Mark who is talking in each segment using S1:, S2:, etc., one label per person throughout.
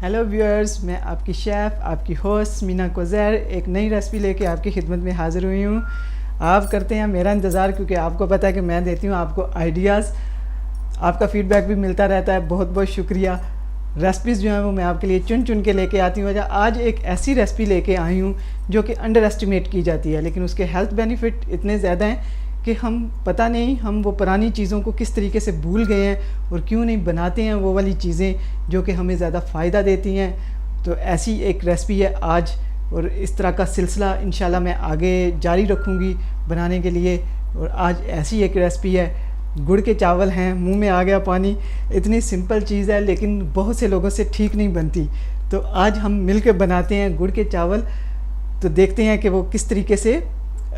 S1: Hello viewers, मैं आपकी chef, आपकी होस्ट मीना कोज़ैर एक नई रेसिपी लेके आपकी खिदमत में हाज़िर हुई हूँ। आप करते हैं मेरा इंतज़ार, क्योंकि आपको पता है कि मैं देती हूँ आपको आइडियाज़, आपका फ़ीडबैक भी मिलता रहता है। बहुत बहुत शुक्रिया। रेसिपीज़ जो हैं वो मैं आपके लिए चुन चुन के लेके आती हूँ। आज एक ऐसी रेसिपी लेके आई हूँ जो कि अंडर एस्टिमेट की जाती है, लेकिन उसके हेल्थ बेनिफिट इतने ज़्यादा हैं कि हम पता नहीं हम वो पुरानी चीज़ों को किस तरीके से भूल गए हैं और क्यों नहीं बनाते हैं वो वाली चीज़ें जो कि हमें ज़्यादा फ़ायदा देती हैं। तो ऐसी एक रेसिपी है आज, और इस तरह का सिलसिला इंशाल्लाह मैं आगे जारी रखूँगी बनाने के लिए। और आज ऐसी एक रेसिपी है, गुड़ के चावल हैं। मुंह में आ गया पानी। इतनी सिंपल चीज़ है लेकिन बहुत से लोगों से ठीक नहीं बनती, तो आज हम मिलकर बनाते हैं गुड़ के चावल। तो देखते हैं कि वो किस तरीके से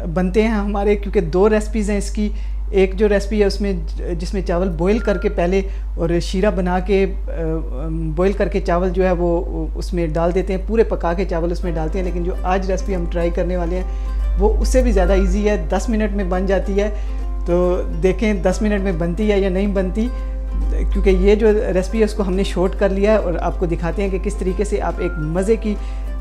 S1: बनते हैं हमारे, क्योंकि दो रेसिपीज़ हैं इसकी। एक जो रेसिपी है उसमें जिसमें चावल बॉईल करके पहले और शीरा बना के बॉईल करके चावल जो है वो उसमें डाल देते हैं, पूरे पका के चावल उसमें डालते हैं। लेकिन जो आज रेसिपी हम ट्राई करने वाले हैं वो उससे भी ज़्यादा इजी है, 10 मिनट में बन जाती है। तो देखें 10 मिनट में बनती है या नहीं बनती, क्योंकि ये जो रेसिपी है उसको हमने शॉर्ट कर लिया है और आपको दिखाते हैं कि किस तरीके से आप एक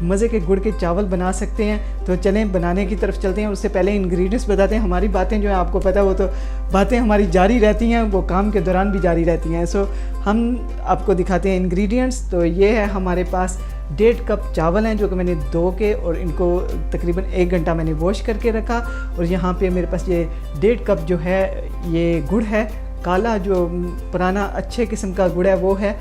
S1: मज़े के गुड़ के चावल बना सकते हैं। तो चलें बनाने की तरफ चलते हैं। उससे पहले इंग्रेडिएंट्स बताते हैं। हमारी बातें जो है आपको पता है वो तो बातें हमारी जारी रहती हैं, वो काम के दौरान भी जारी रहती हैं। सो हम आपको दिखाते हैं इंग्रेडिएंट्स। तो ये है हमारे पास 1.5 कप चावल हैं जो कि मैंने धो के और इनको तकरीबन 1 घंटा मैंने वॉश करके रखा। और यहाँ पे मेरे पास ये 1.5 कप जो है ये गुड़ है, काला जो पुराना अच्छे किस्म का गुड़ है वो है।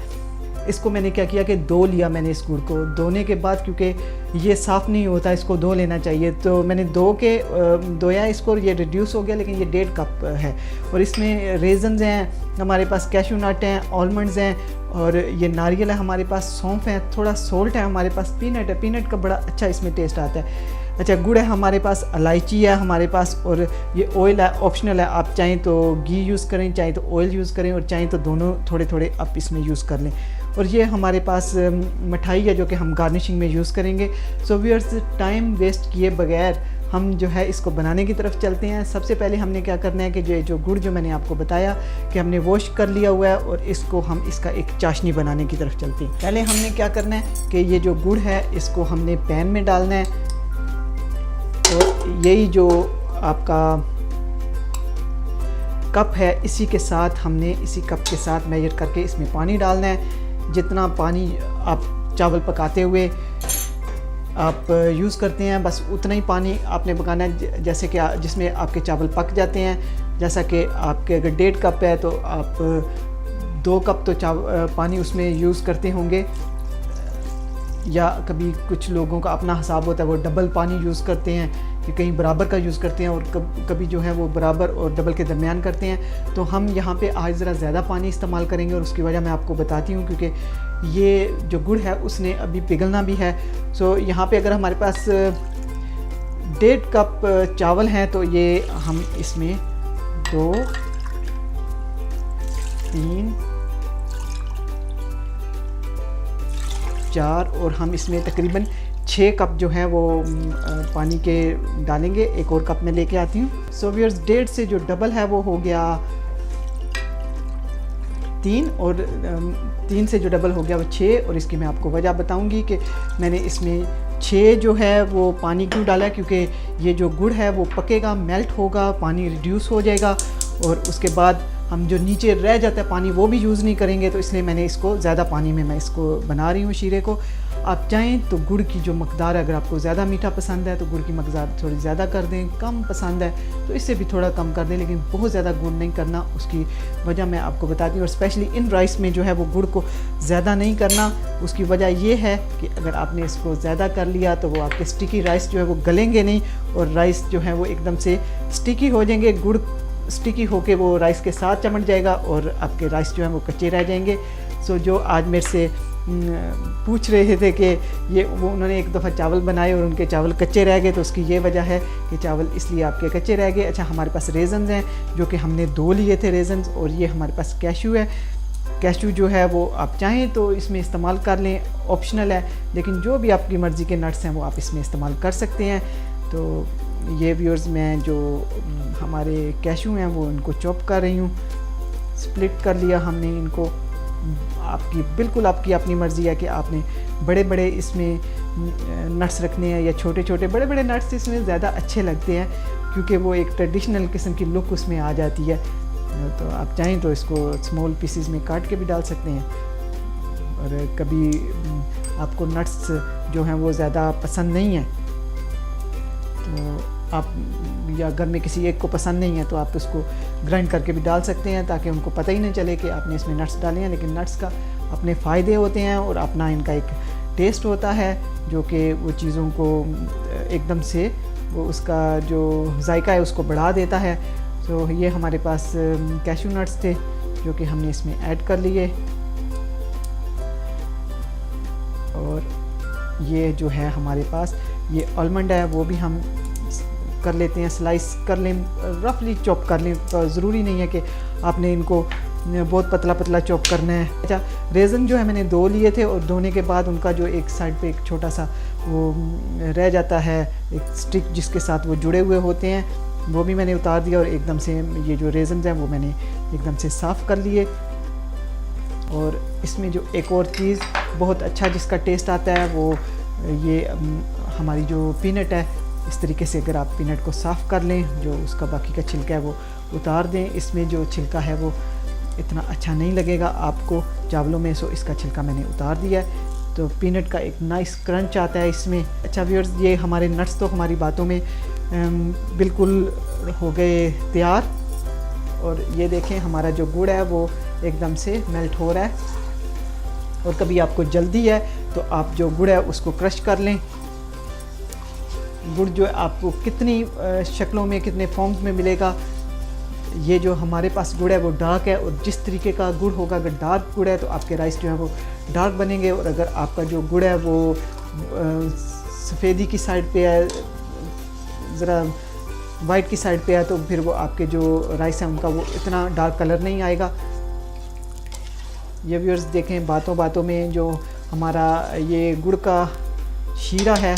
S1: इसको मैंने क्या किया कि धो लिया मैंने इस गुड़ को। धोने के बाद, क्योंकि ये साफ़ नहीं होता, इसको धो लेना चाहिए, तो मैंने धोया इसको, ये रिड्यूस हो गया। लेकिन ये 1.5 कप है और इसमें रेजन्स हैं, हमारे पास कैशू नट हैं, आलमंड्स हैं, और ये नारियल है हमारे पास, सौंफ है, थोड़ा सोल्ट है हमारे पास, पीनट है, पीनट का बड़ा अच्छा इसमें टेस्ट आता है। अच्छा, गुड़ है हमारे पास, इलायची है हमारे पास, और ये ऑयल है, ऑप्शनल है। आप चाहें तो घी यूज़ करें, चाहें तो ऑयल यूज़ करें, और चाहें तो दोनों थोड़े थोड़े आप इसमें यूज़ कर लें। और ये हमारे पास मिठाई है जो कि हम गार्निशिंग में यूज़ करेंगे। सो व्यूअर्स, टाइम वेस्ट किए बगैर हम जो है इसको बनाने की तरफ चलते हैं। सबसे पहले हमने क्या करना है कि जो गुड़ जो मैंने आपको बताया कि हमने वॉश कर लिया हुआ है, और इसको हम इसका एक चाशनी बनाने की तरफ चलते हैं। पहले हमने क्या करना है कि ये जो गुड़ है इसको हमने पैन में डालना है, और यही जो आपका कप है इसी के साथ हमने इसी कप के साथ मेजर करके इसमें पानी डालना है। जितना पानी आप चावल पकाते हुए आप यूज़ करते हैं, बस उतना ही पानी आपने पकाना है जैसे कि जिसमें आपके चावल पक जाते हैं। जैसा कि आपके अगर 1.5 कप है तो आप 2 कप तो पानी उसमें यूज़ करते होंगे, या कभी कुछ लोगों का अपना हिसाब होता है वो डबल पानी यूज़ करते हैं, कि कहीं बराबर का यूज़ करते हैं, और कभी जो है वो बराबर और डबल के दरमियान करते हैं। तो हम यहाँ पे आज ज़रा ज़्यादा पानी इस्तेमाल करेंगे, और उसकी वजह मैं आपको बताती हूँ, क्योंकि ये जो गुड़ है उसने अभी पिघलना भी है। सो यहाँ पे अगर हमारे पास 1.5 कप चावल हैं तो ये हम इसमें 2, 3, 4 और हम इसमें तकरीबन 6 कप जो है वो पानी के डालेंगे। एक और कप में लेके आती हूँ। सो व्यूअर्स, 1.5 से जो डबल है वो हो गया 3, और 3 से जो डबल हो गया वो 6। और इसकी मैं आपको वजह बताऊंगी कि मैंने इसमें 6 जो है वो पानी क्यों डाला है, क्योंकि ये जो गुड़ है वो पकेगा, मेल्ट होगा, पानी रिड्यूस हो जाएगा, और उसके बाद हम जो नीचे रह जाता है पानी वो भी यूज़ नहीं करेंगे। तो इसलिए मैंने इसको ज़्यादा पानी में मैं इसको बना रही हूँ शीरे को। आप चाहें तो गुड़ की जो मकदार है, अगर आपको ज़्यादा मीठा पसंद है तो गुड़ की मकदार थोड़ी ज़्यादा कर दें, कम पसंद है तो इससे भी थोड़ा कम कर दें, लेकिन बहुत ज़्यादा गुड़ नहीं करना। उसकी वजह मैं आपको बताती हूँ, और स्पेशली इन राइस में जो है वो गुड़ को ज़्यादा नहीं करना। उसकी वजह ये है कि अगर आपने इसको ज़्यादा कर लिया तो वो आपके स्टिकी राइस जो है वो गलेंगे नहीं, और राइस जो है वो एकदम से स्टिकी हो जाएंगे। गुड़ स्टिकी होके वो राइस के साथ चमट जाएगा और आपके राइस जो है वो कच्चे रह जाएंगे। सो जो आज मेरे से पूछ रहे थे कि वो उन्होंने एक दफ़ा चावल बनाए और उनके चावल कच्चे रह गए, तो उसकी ये वजह है कि चावल इसलिए आपके कच्चे रह गए। अच्छा, हमारे पास रेजन्स हैं जो कि हमने 2 लिए थे रेजन्स, और ये हमारे पास कैशू है। कैशू जो है वो आप चाहें तो इसमें इस्तेमाल कर लें, ऑप्शनल है, लेकिन जो भी आपकी मर्ज़ी के नट्स हैं वो आप इसमें इस्तेमाल कर सकते हैं। तो ये व्यूअर्स, मैं जो हमारे कैशू हैं वो इनको चॉप कर रही हूँ, स्प्लिट कर लिया हमने इनको। आपकी बिल्कुल आपकी अपनी मर्ज़ी है कि आपने बड़े बड़े इसमें नट्स रखने हैं या छोटे छोटे। बड़े बड़े नट्स इसमें ज़्यादा अच्छे लगते हैं क्योंकि वो एक ट्रेडिशनल किस्म की लुक उसमें आ जाती है। तो आप चाहें तो इसको स्मॉल पीसेस में काट के भी डाल सकते हैं। और कभी आपको नट्स जो हैं वो ज़्यादा पसंद नहीं है तो आप, या घर में किसी एक को पसंद नहीं है तो आप उसको ग्राइंड करके भी डाल सकते हैं ताकि उनको पता ही नहीं चले कि आपने इसमें नट्स डाले हैं। लेकिन नट्स का अपने फ़ायदे होते हैं और अपना इनका एक टेस्ट होता है जो कि वो चीज़ों को एकदम से वो उसका जो जायका है उसको बढ़ा देता है। तो ये हमारे पास कैशू नट्स थे जो कि हमने इसमें ऐड कर लिए। और ये जो है हमारे पास ये आलमंड है वो भी हम कर लेते हैं, स्लाइस कर लें, रफली चॉप कर लें। तो ज़रूरी नहीं है कि आपने इनको बहुत पतला पतला चॉप करना है। अच्छा, रेज़न जो है मैंने 2 लिए थे और धोने के बाद उनका जो एक साइड पे एक छोटा सा वो रह जाता है, एक स्टिक जिसके साथ वो जुड़े हुए होते हैं, वो भी मैंने उतार दिया। और एकदम से ये जो रेज़न हैं वो मैंने एकदम से साफ़ कर लिए। और इसमें जो एक और चीज़ बहुत अच्छा जिसका टेस्ट आता है वो ये हमारी जो पीनट है, इस तरीके से अगर आप पीनट को साफ़ कर लें, जो उसका बाकी का छिलका है वो उतार दें। इसमें जो छिलका है वो इतना अच्छा नहीं लगेगा आपको चावलों में, सो इसका छिलका मैंने उतार दिया है। तो पीनट का एक नाइस क्रंच आता है इसमें। अच्छा व्यूअर्स, ये हमारे नट्स तो हमारी बातों में बिल्कुल हो गए तैयार। और ये देखें हमारा जो गुड़ है वो एकदम से मेल्ट हो रहा है। और कभी आपको जल्दी है तो आप जो गुड़ है उसको क्रश कर लें। गुड़ जो है आपको कितनी शक्लों में, कितने फॉर्म्स में मिलेगा। ये जो हमारे पास गुड़ है वो डार्क है, और जिस तरीके का गुड़ होगा, अगर डार्क गुड़ है तो आपके राइस जो है वो डार्क बनेंगे। और अगर आपका जो गुड़ है वो सफ़ेदी की साइड पे है, ज़रा वाइट की साइड पे है, तो फिर वो आपके जो राइस है उनका वो इतना डार्क कलर नहीं आएगा। ये व्यूअर्स देखें, बातों बातों में जो हमारा ये गुड़ का शीरा है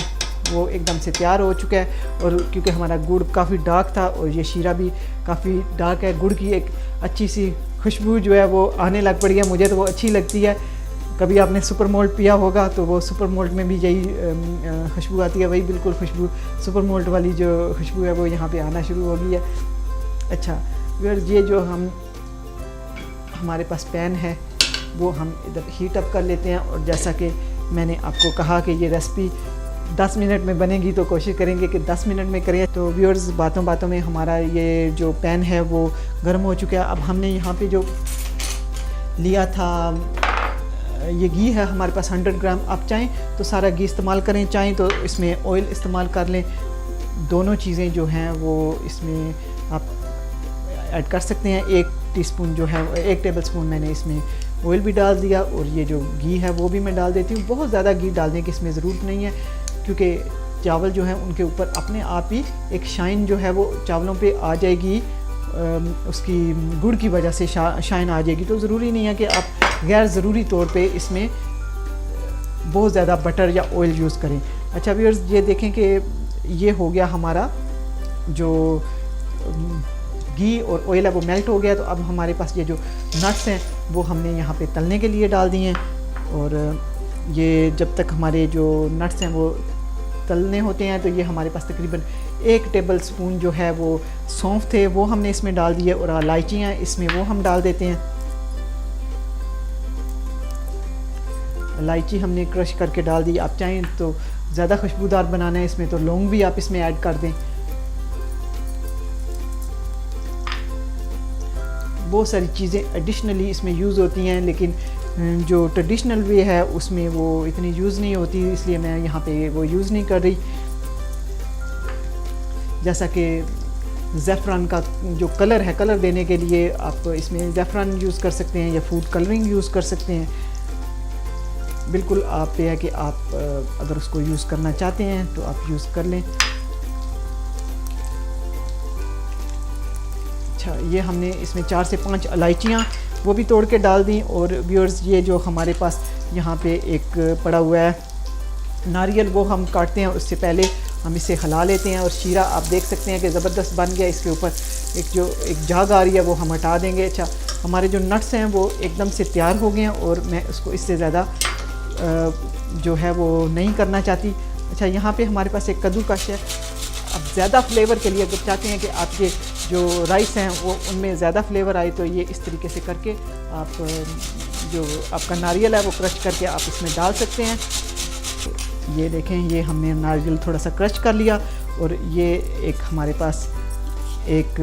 S1: वो एकदम से तैयार हो चुका है। और क्योंकि हमारा गुड़ काफ़ी डार्क था और ये शीरा भी काफ़ी डार्क है, गुड़ की एक अच्छी सी खुशबू जो है वो आने लग पड़ी है। मुझे तो वो अच्छी लगती है। कभी आपने सुपर मोल्ट पिया होगा तो वो सुपर मोल्ट में भी यही खुशबू आती है, वही बिल्कुल खुशबू, सुपर मोल्ट वाली जो खुशबू है वो यहाँ पे आना शुरू हो गई है। अच्छा फिर ये जो हमारे पास पैन है वो हम इधर हीट अप कर लेते हैं। और जैसा कि मैंने आपको कहा कि ये रेसिपी 10 मिनट में बनेगी, तो कोशिश करेंगे कि 10 मिनट में करें। तो व्यूअर्स, बातों बातों में हमारा ये जो पैन है वो गर्म हो चुका है। अब हमने यहाँ पे जो लिया था ये घी है हमारे पास 100 ग्राम। आप चाहें तो सारा घी इस्तेमाल करें, चाहें तो इसमें ऑयल इस्तेमाल कर लें। दोनों चीज़ें जो हैं वो इसमें आप ऐड कर सकते हैं। 1 टीस्पून जो है 1 टेबलस्पून मैंने इसमें ऑयल भी डाल दिया, और ये जो घी है वो भी मैं डाल देती हूँ। बहुत ज़्यादा घी डालने की इसमें ज़रूरत नहीं है, क्योंकि चावल जो हैं उनके ऊपर अपने आप ही एक शाइन जो है वो चावलों पे आ जाएगी, उसकी गुड़ की वजह से शाइन आ जाएगी। तो ज़रूरी नहीं है कि आप गैर ज़रूरी तौर पे इसमें बहुत ज़्यादा बटर या ऑयल यूज़ करें। अच्छा व्यूअर्स, ये देखें कि ये हो गया हमारा जो घी और ऑयल है वो मेल्ट हो गया। तो अब हमारे पास ये जो नट्स हैं वो हमने यहाँ पे तलने के लिए डाल दिए हैं। और ये जब तक हमारे जो नट्स हैं वो तलने होते हैं, तो ये हमारे पास तकरीबन 1 टेबल स्पून जो है वो सौंफ थे वो हमने इसमें डाल दिए, और इलायचियाँ इसमें वो हम डाल देते हैं। इलायची हमने क्रश करके डाल दी। आप चाहें तो ज़्यादा खुशबूदार बनाना है इसमें तो लौंग भी आप इसमें ऐड कर दें। बहुत सारी चीज़ें एडिशनली इसमें यूज़ होती हैं, लेकिन जो ट्रेडिशनल वे है उसमें वो इतनी यूज़ नहीं होती, इसलिए मैं यहाँ पे वो यूज़ नहीं कर रही। जैसा कि ज़ैफ़रान का जो कलर है, कलर देने के लिए आप इसमें ज़ैफ़रान यूज़ कर सकते हैं या फूड कलरिंग यूज़ कर सकते हैं। बिल्कुल आप पे है कि आप अगर उसको यूज़ करना चाहते हैं तो आप यूज़ कर लें। अच्छा, ये हमने इसमें 4 से 5 इलायचियाँ वो भी तोड़ के डाल दी। और व्यूअर्स, ये जो हमारे पास यहाँ पे एक पड़ा हुआ है नारियल, वो हम काटते हैं उससे पहले हम इसे हिला लेते हैं और शीरा आप देख सकते हैं कि ज़बरदस्त बन गया। इसके ऊपर एक झाग आ रही है वो हम हटा देंगे। अच्छा, हमारे जो नट्स हैं वो एकदम से तैयार हो गए हैं और मैं उसको इससे ज़्यादा जो है वो नहीं करना चाहती। अच्छा, यहाँ पे हमारे पास एक कद्दूकश है। अब ज़्यादा फ्लेवर के लिए अगर चाहते हैं कि आपके जो राइस हैं वो उनमें ज़्यादा फ्लेवर आए तो ये इस तरीके से करके आप जो आपका नारियल है वो क्रश करके आप इसमें डाल सकते हैं। ये देखें, ये हमने नारियल थोड़ा सा क्रश कर लिया और ये एक हमारे पास एक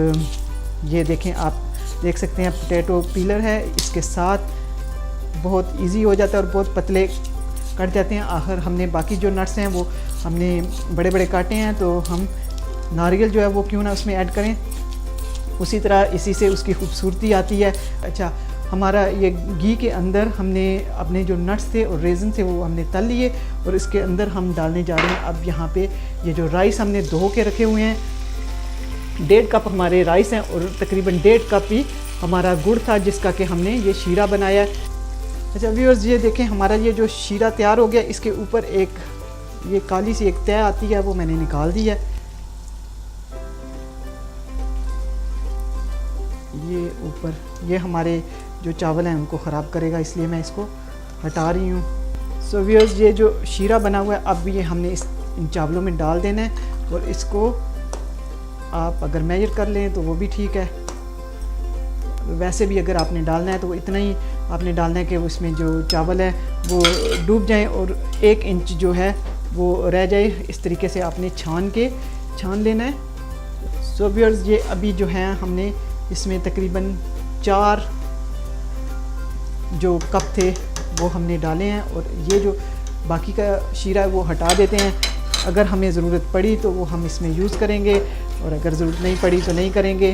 S1: ये देखें, आप देख सकते हैं पोटैटो पीलर है। इसके साथ बहुत इजी हो जाता है और बहुत पतले कट जाते हैं। आखिर हमने बाकी जो नट्स हैं वो हमने बड़े बड़े काटे हैं तो हम नारियल जो है वो क्यों ना उसमें ऐड करें। उसी तरह इसी से उसकी खूबसूरती आती है। अच्छा, हमारा ये घी के अंदर हमने अपने जो नट्स थे और रेज़न थे वो हमने तल लिए और इसके अंदर हम डालने जा रहे हैं। अब यहाँ पे ये जो राइस हमने धो के रखे हुए हैं, 1.5 कप हमारे राइस हैं और तकरीबन 1.5 कप ही हमारा गुड़ था जिसका कि हमने ये शीरा बनाया है। अच्छा व्यूअर्स, ये देखें हमारा ये जो शीरा तैयार हो गया, इसके ऊपर एक ये काली सी एक तह आती है वो मैंने निकाल दी है। ये ऊपर ये हमारे जो चावल हैं उनको ख़राब करेगा, इसलिए मैं इसको हटा रही हूँ। सो व्यूअर्स, ये जो शीरा बना हुआ है अब ये हमने इन चावलों में डाल देना है और इसको आप अगर मेजर कर लें तो वो भी ठीक है। वैसे भी अगर आपने डालना है तो इतना ही आपने डालना है कि उसमें जो चावल है वो डूब जाए और 1 इंच जो है वो रह जाए। इस तरीके से आपने छान लेना है। सो व्यूअर्स, ये अभी जो है हमने इसमें तकरीबन 4 जो कप थे वो हमने डाले हैं और ये जो बाकी का शीरा है वो हटा देते हैं। अगर हमें ज़रूरत पड़ी तो वो हम इसमें यूज़ करेंगे और अगर ज़रूरत नहीं पड़ी तो नहीं करेंगे।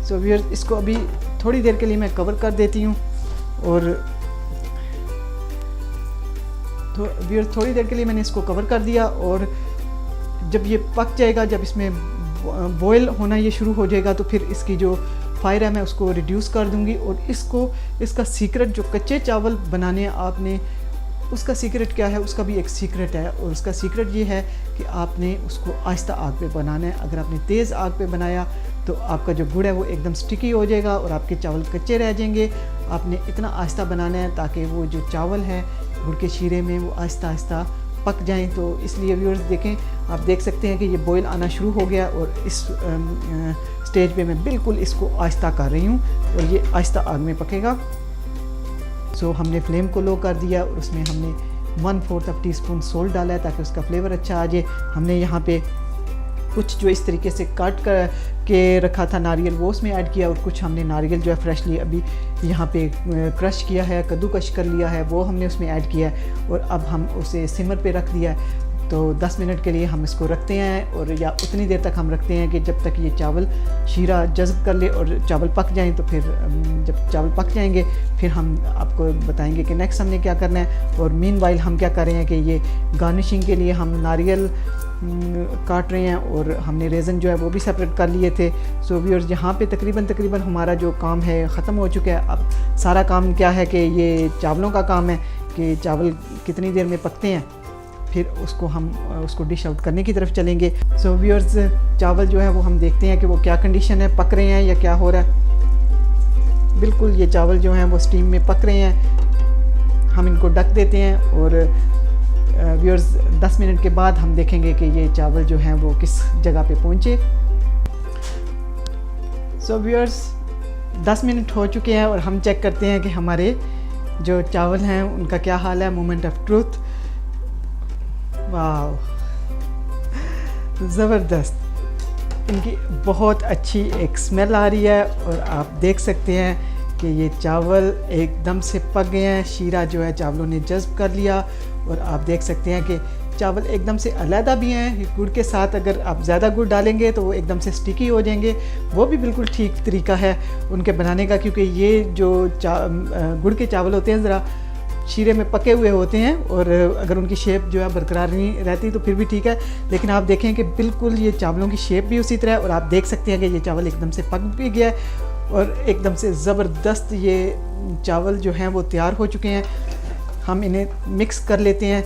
S1: सो व्यूअर्स, इसको अभी थोड़ी देर के लिए मैं कवर कर देती हूँ और व्यूअर्स थोड़ी देर के लिए मैंने इसको कवर कर दिया और जब ये पक जाएगा, जब इसमें बॉयल होना ये शुरू हो जाएगा तो फिर इसकी जो फायर है मैं उसको रिड्यूस कर दूंगी और इसका सीक्रेट जो कच्चे चावल बनाने हैं आपने, उसका सीक्रेट क्या है, उसका भी एक सीक्रेट है और उसका सीक्रेट ये है कि आपने उसको आहिस्ता आग पे बनाना है। अगर आपने तेज़ आग पे बनाया तो आपका जो गुड़ है वो एकदम स्टिकी हो जाएगा और आपके चावल कच्चे रह जाएंगे। आपने इतना आहिस्ता बनाना है ताकि वो जो चावल है गुड़ के शीरे में वो आहिस्ता आहिस्ता पक जाएं। तो इसलिए व्यूअर्स देखें, आप देख सकते हैं कि ये बॉयल आना शुरू हो गया और इस स्टेज पे मैं बिल्कुल इसको आहिस्ता कर रही हूँ और ये आहिस्ता आग में पकेगा। सो हमने फ्लेम को लो कर दिया और उसमें हमने 1/4 टीस्पून सोल्ट डाला है ताकि उसका फ्लेवर अच्छा आ जाए। हमने यहाँ पे कुछ जो इस तरीके से काट कर के रखा था नारियल वो उसमें ऐड किया और कुछ हमने नारियल जो है फ्रेशली अभी यहाँ पे क्रश किया है, कद्दूकश कर लिया है, वो हमने उसमें ऐड किया है और अब हम उसे सिमर पे रख दिया है। तो 10 मिनट के लिए हम इसको रखते हैं और या उतनी देर तक हम रखते हैं कि जब तक ये चावल शीरा जज़्ब कर ले और चावल पक जाएं। तो फिर जब चावल पक जाएंगे फिर हम आपको बताएंगे कि नेक्स्ट हमने क्या करना है। और मीनवाइल हम क्या कर रहे हैं कि ये गार्निशिंग के लिए हम नारियल काट रहे हैं और हमने रेज़न जो है वो भी सेपरेट कर लिए थे। सो व्यूअर्स, यहाँ पे तकरीबन हमारा जो काम है ख़त्म हो चुका है। अब सारा काम क्या है कि ये चावलों का काम है कि चावल कितनी देर में पकते हैं, फिर हम उसको डिश आउट करने की तरफ चलेंगे। सो व्यूअर्स, चावल जो है वो हम देखते हैं कि वो क्या कंडीशन है, पक रहे हैं या क्या हो रहा है। बिल्कुल ये चावल जो हैं वो स्टीम में पक रहे हैं। हम इनको ढक देते हैं और व्यूअर्स 10 मिनट के बाद हम देखेंगे कि ये चावल जो हैं वो किस जगह पे पहुँचे। सो व्यूअर्स 10 मिनट हो चुके हैं और हम चेक करते हैं कि हमारे जो चावल हैं उनका क्या हाल है। मोमेंट ऑफ ट्रूथ, वाह ज़बरदस्त, इनकी बहुत अच्छी एक स्मेल आ रही है और आप देख सकते हैं कि ये चावल एकदम से पक गए हैं। शीरा जो है चावलों ने जज़्ब कर लिया और आप देख सकते हैं कि चावल एकदम से अलहदा भी हैं गुड़ के साथ। अगर आप ज़्यादा गुड़ डालेंगे तो वो एकदम से स्टिकी हो जाएंगे। वो भी बिल्कुल ठीक तरीका है उनके बनाने का, क्योंकि ये जो गुड़ के चावल होते हैं ज़रा शीरे में पके हुए होते हैं और अगर उनकी शेप जो है बरकरार नहीं रहती तो फिर भी ठीक है। लेकिन आप देखें कि बिल्कुल ये चावलों की शेप भी उसी तरह है और आप देख सकते हैं कि ये चावल एकदम से पक भी गया है और एकदम से ज़बरदस्त ये चावल जो हैं वो तैयार हो चुके हैं। हम इन्हें मिक्स कर लेते हैं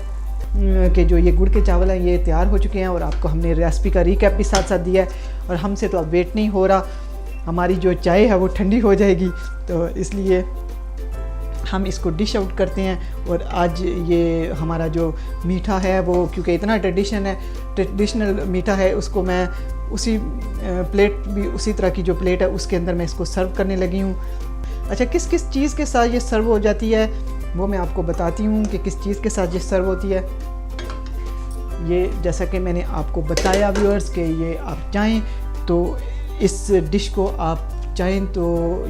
S1: कि जो ये गुड़ के चावल हैं ये तैयार हो चुके हैं और आपको हमने रेसिपी का रिकैप भी साथ साथ दिया है। और हमसे तो अब वेट नहीं हो रहा, हमारी जो चाय है वो ठंडी हो जाएगी, तो इसलिए हम इसको डिश आउट करते हैं। और आज ये हमारा जो मीठा है वो क्योंकि इतना ट्रेडिशनल मीठा है, उसको मैं उसी प्लेट भी उसी तरह की जो प्लेट है उसके अंदर मैं इसको सर्व करने लगी हूँ। अच्छा, किस किस चीज़ के साथ ये सर्व हो जाती है वो मैं आपको बताती हूँ कि किस चीज़ के साथ ये सर्व होती है। ये जैसा कि मैंने आपको बताया व्यूअर्स कि ये आप चाहें तो इस डिश को आप चाहें तो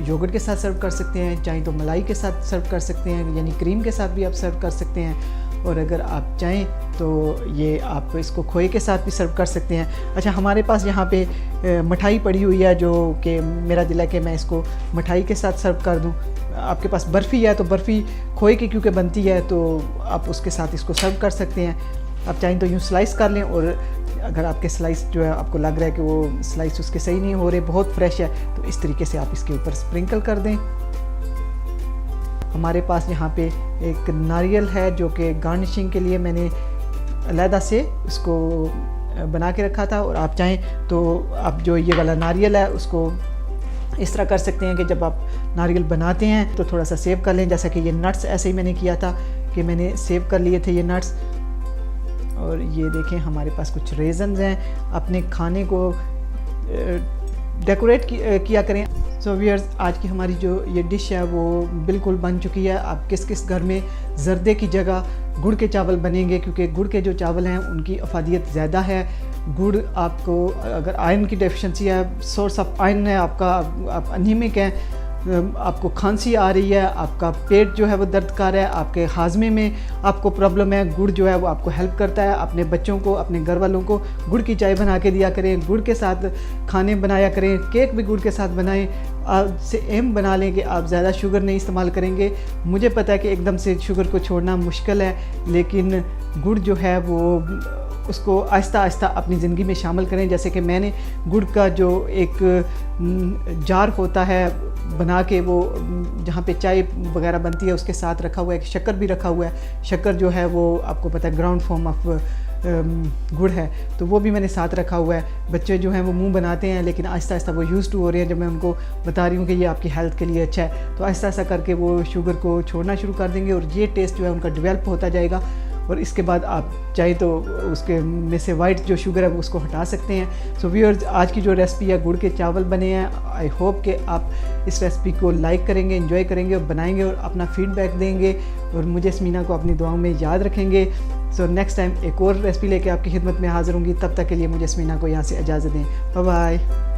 S1: योगर्ट के साथ सर्व कर सकते हैं, चाहें तो मलाई के साथ सर्व कर सकते हैं, यानी क्रीम के साथ भी आप सर्व कर सकते हैं। और अगर आप चाहें तो ये आप इसको खोए के साथ भी सर्व कर सकते हैं। अच्छा, हमारे पास यहाँ पे मिठाई पड़ी हुई है जो कि मेरा दिल है कि मैं इसको मिठाई के साथ सर्व कर दूँ। आपके पास बर्फ़ी है तो बर्फ़ी खोए की क्योंकि बनती है तो आप उसके साथ इसको सर्व कर सकते हैं। आप चाहें तो यूँ स्लाइस कर लें, और अगर आपके स्लाइस जो है आपको लग रहा है कि वो स्लाइस उसके सही नहीं हो रहे, बहुत फ्रेश है, तो इस तरीके से आप इसके ऊपर स्प्रिंकल कर दें। हमारे पास यहाँ पे एक नारियल है जो कि गार्निशिंग के लिए मैंने अलहदा से उसको बना के रखा था। और आप चाहें तो आप जो ये वाला नारियल है उसको इस तरह कर सकते हैं कि जब आप नारियल बनाते हैं तो थोड़ा सा सेव कर लें, जैसा कि ये नट्स ऐसे ही मैंने किया था कि मैंने सेव कर लिए थे ये नट्स। और ये देखें हमारे पास कुछ रेजन्स हैं, अपने खाने को डेकोरेट किया करें। सो व्यूअर्स, आज की हमारी जो ये डिश है वो बिल्कुल बन चुकी है। आप किस किस घर में जर्दे की जगह गुड़ के चावल बनेंगे, क्योंकि गुड़ के जो चावल हैं उनकी अफादियत ज़्यादा है। गुड़ आपको अगर आयरन की डेफिशिएंसी है, सोर्स ऑफ आयरन है आपका, आप अनीमिक हैं, आपको खांसी आ रही है, आपका पेट जो है वो दर्द कर रहा है, आपके हाजमे में आपको प्रॉब्लम है, गुड़ जो है वो आपको हेल्प करता है। अपने बच्चों को, अपने घर वालों को गुड़ की चाय बना के दिया करें, गुड़ के साथ खाने बनाया करें, केक भी गुड़ के साथ बनाएं। आप से एम बना लें कि आप ज़्यादा शुगर नहीं इस्तेमाल करेंगे। मुझे पता है कि एकदम से शुगर को छोड़ना मुश्किल है, लेकिन गुड़ जो है वो उसको आहिस्ता आहिस्ता अपनी ज़िंदगी में शामिल करें। जैसे कि मैंने गुड़ का जो एक जार होता है बना के, वो जहाँ पे चाय वगैरह बनती है उसके साथ रखा हुआ है, शक्कर भी रखा हुआ है। शक्कर जो है वो आपको पता है ग्राउंड फॉर्म ऑफ गुड़ है, तो वो भी मैंने साथ रखा हुआ है। बच्चे जो हैं वो मुंह बनाते हैं, लेकिन आहिस्ता आहिस्ता वो यूज़ टू हो रहे हैं। जब मैं उनको बता रही हूँ कि ये आपकी हेल्थ के लिए अच्छा है, तो आहिस्ता आहिस्ता करके वो शुगर को छोड़ना शुरू कर देंगे और ये टेस्ट जो है उनका डेवलप होता जाएगा। और इसके बाद आप चाहे तो उसके में से वाइट जो शुगर है वो उसको हटा सकते हैं। सो व्यूअर्स, आज की जो रेसिपी है गुड़ के चावल बने हैं। आई होप कि आप इस रेसिपी को लाइक करेंगे, एंजॉय करेंगे और बनाएंगे और अपना फीडबैक देंगे, और मुझे स्मीना को अपनी दुआओं में याद रखेंगे। सो नेक्स्ट टाइम एक और रेसिपी लेके आपकी खिदमत में हाजिर होंगी। तब तक के लिए मुझे स्मीना को यहाँ से इजाज़त दें। Bye bye.